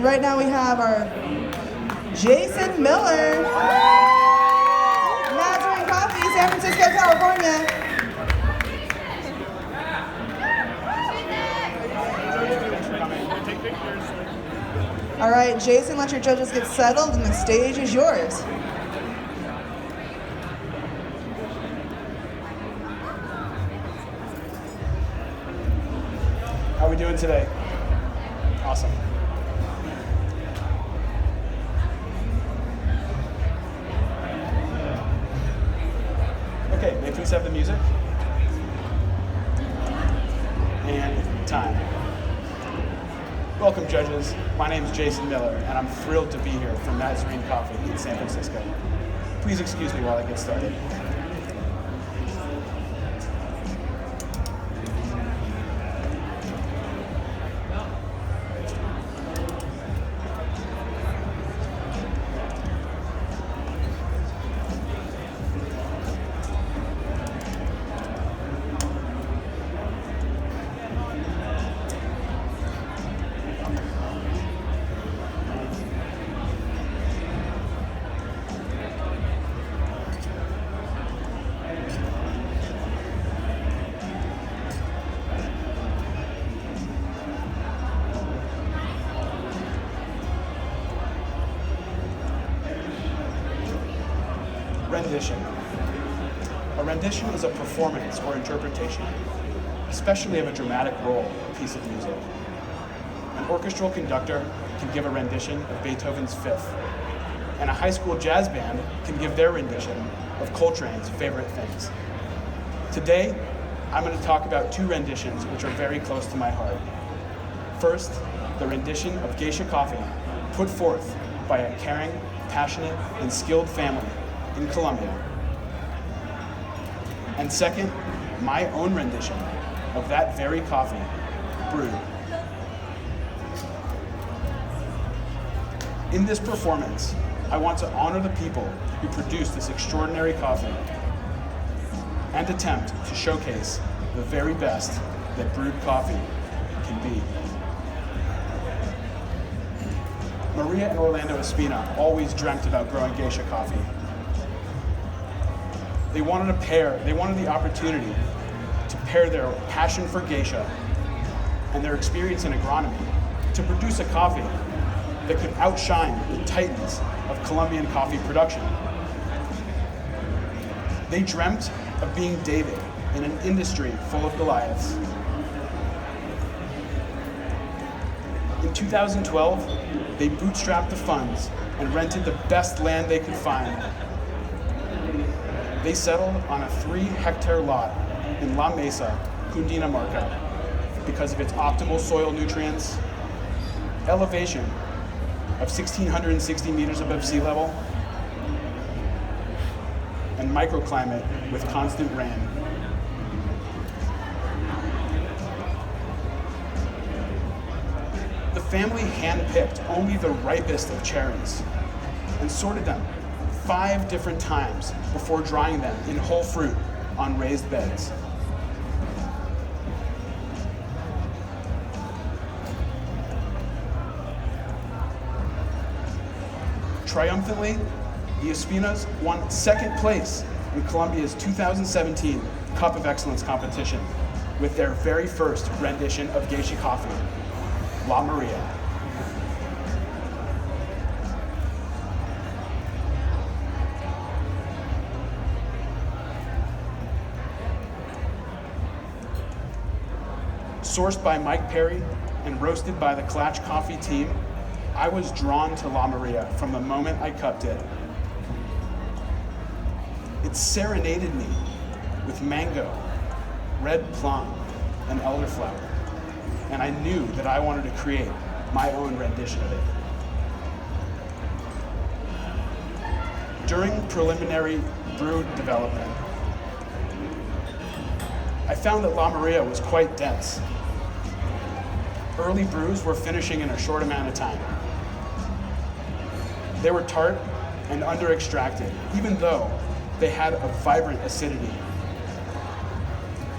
And right now we have our Jason Miller, Mazarine Coffee, San Francisco, California. All right, Jason, let your judges get settled and the stage is yours. How are we doing today? Awesome. Okay, may I please have the music? And time. Welcome, judges. My name is Jason Miller, and I'm thrilled to be here from Mazarine Coffee in San Francisco. Please excuse me while I get started. Rendition. A rendition is a performance or interpretation, especially of a dramatic role or piece of music. An orchestral conductor can give a rendition of Beethoven's Fifth, and a high school jazz band can give their rendition of Coltrane's Favorite Things. Today, I'm going to talk about two renditions which are very close to my heart. First, the rendition of Geisha Coffee, put forth by a caring, passionate, and skilled family in Colombia. And second, my own rendition of that very coffee, brewed. In this performance, I want to honor the people who produced this extraordinary coffee and attempt to showcase the very best that brewed coffee can be. Maria and Orlando Ospina always dreamt about growing Geisha coffee. They wanted the opportunity to pair their passion for Geisha and their experience in agronomy to produce a coffee that could outshine the titans of Colombian coffee production. They dreamt of being David in an industry full of Goliaths. In 2012, they bootstrapped the funds and rented the best land they could find. They settled on a 3-hectare lot in La Mesa, Cundinamarca, because of its optimal soil nutrients, elevation of 1,660 meters above sea level, and microclimate with constant rain. The family handpicked only the ripest of cherries and sorted them 5 different times before drying them in whole fruit on raised beds. Triumphantly, the Ospinas won second place in Colombia's 2017 Cup of Excellence competition with their very first rendition of Geisha coffee, La Maria. Sourced by Mike Perry and roasted by the Klatch Coffee Team, I was drawn to La Maria from the moment I cupped it. It serenaded me with mango, red plum, and elderflower, and I knew that I wanted to create my own rendition of it. During preliminary brew development, I found that La Maria was quite dense. Early brews were finishing in a short amount of time. They were tart and under-extracted, even though they had a vibrant acidity.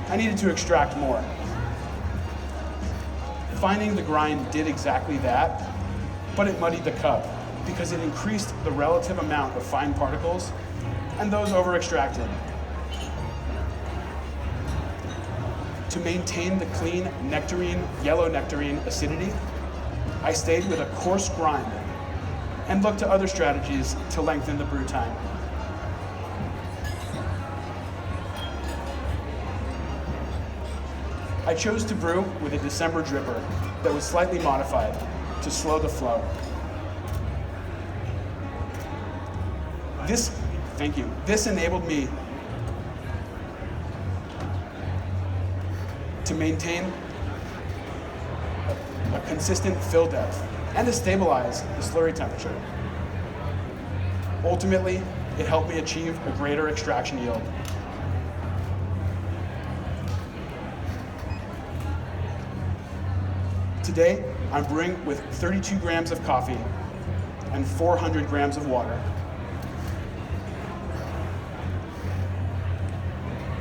I needed to extract more. Finding the grind did exactly that, but it muddied the cup because it increased the relative amount of fine particles and those over-extracted. To maintain the clean nectarine, yellow nectarine acidity, I stayed with a coarse grind and looked to other strategies to lengthen the brew time. I chose to brew with a December dripper that was slightly modified to slow the flow. This enabled me to maintain a consistent fill depth and to stabilize the slurry temperature. Ultimately, it helped me achieve a greater extraction yield. Today, I'm brewing with 32 grams of coffee and 400 grams of water.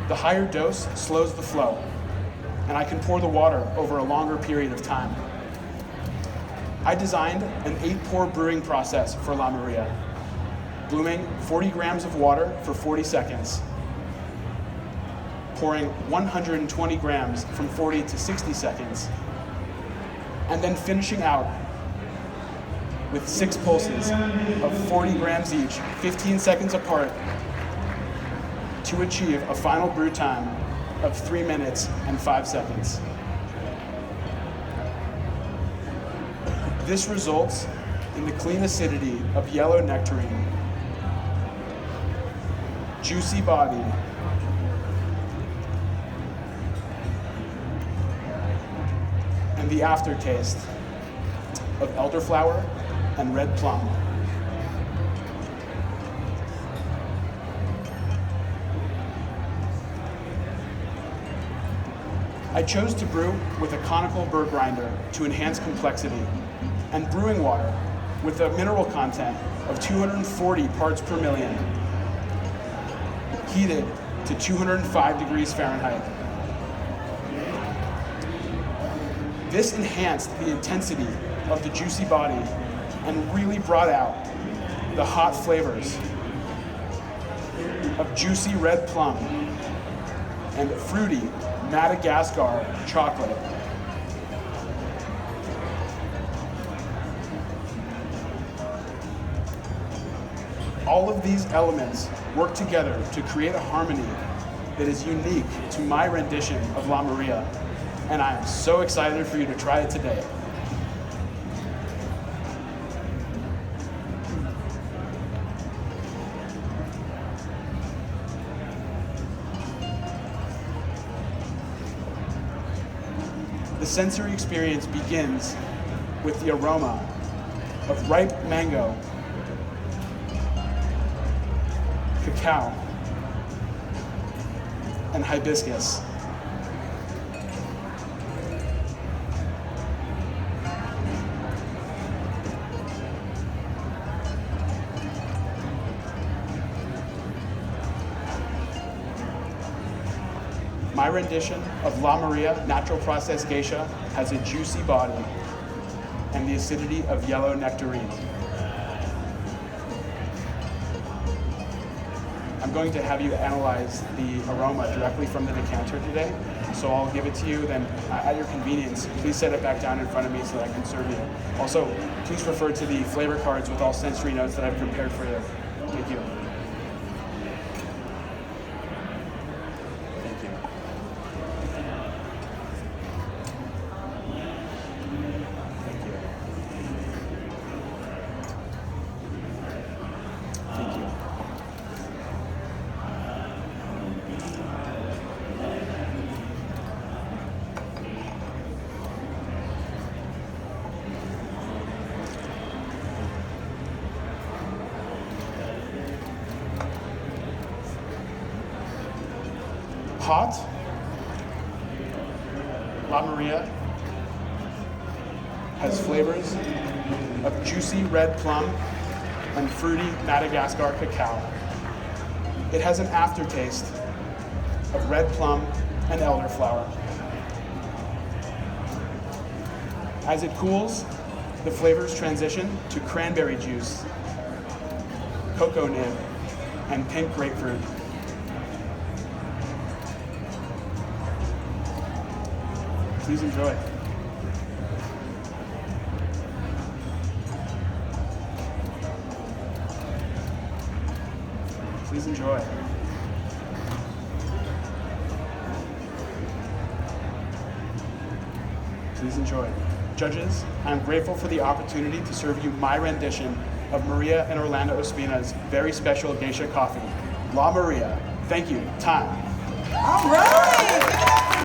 The higher dose slows the flow, and I can pour the water over a longer period of time. I designed an 8-pour brewing process for La Maria, blooming 40 grams of water for 40 seconds, pouring 120 grams from 40 to 60 seconds, and then finishing out with 6 pulses of 40 grams each, 15 seconds apart, to achieve a final brew time of 3 minutes and 5 seconds. This results in the clean acidity of yellow nectarine, juicy body, and the aftertaste of elderflower and red plum. I chose to brew with a conical burr grinder to enhance complexity, and brewing water with a mineral content of 240 parts per million, heated to 205 degrees Fahrenheit. This enhanced the intensity of the juicy body and really brought out the hot flavors of juicy red plum and fruity Madagascar chocolate. All of these elements work together to create a harmony that is unique to my rendition of La Maria, and I am so excited for you to try it today. The sensory experience begins with the aroma of ripe mango, cacao, and hibiscus. My rendition of La Maria Natural Processed Geisha has a juicy body and the acidity of yellow nectarine. I'm going to have you analyze the aroma directly from the decanter today, so I'll give it to you, then at your convenience, please set it back down in front of me so that I can serve you. Also, please refer to the flavor cards with all sensory notes that I've prepared for you. Thank you. Hot, La Maria has flavors of juicy red plum and fruity Madagascar cacao. It has an aftertaste of red plum and elderflower. As it cools, The flavors transition to cranberry juice, cocoa nib, and pink grapefruit. Please enjoy. Please enjoy. Please enjoy. Judges, I am grateful for the opportunity to serve you my rendition of Maria and Orlando Ospina's very special geisha coffee. La Maria. Thank you. Time. All right.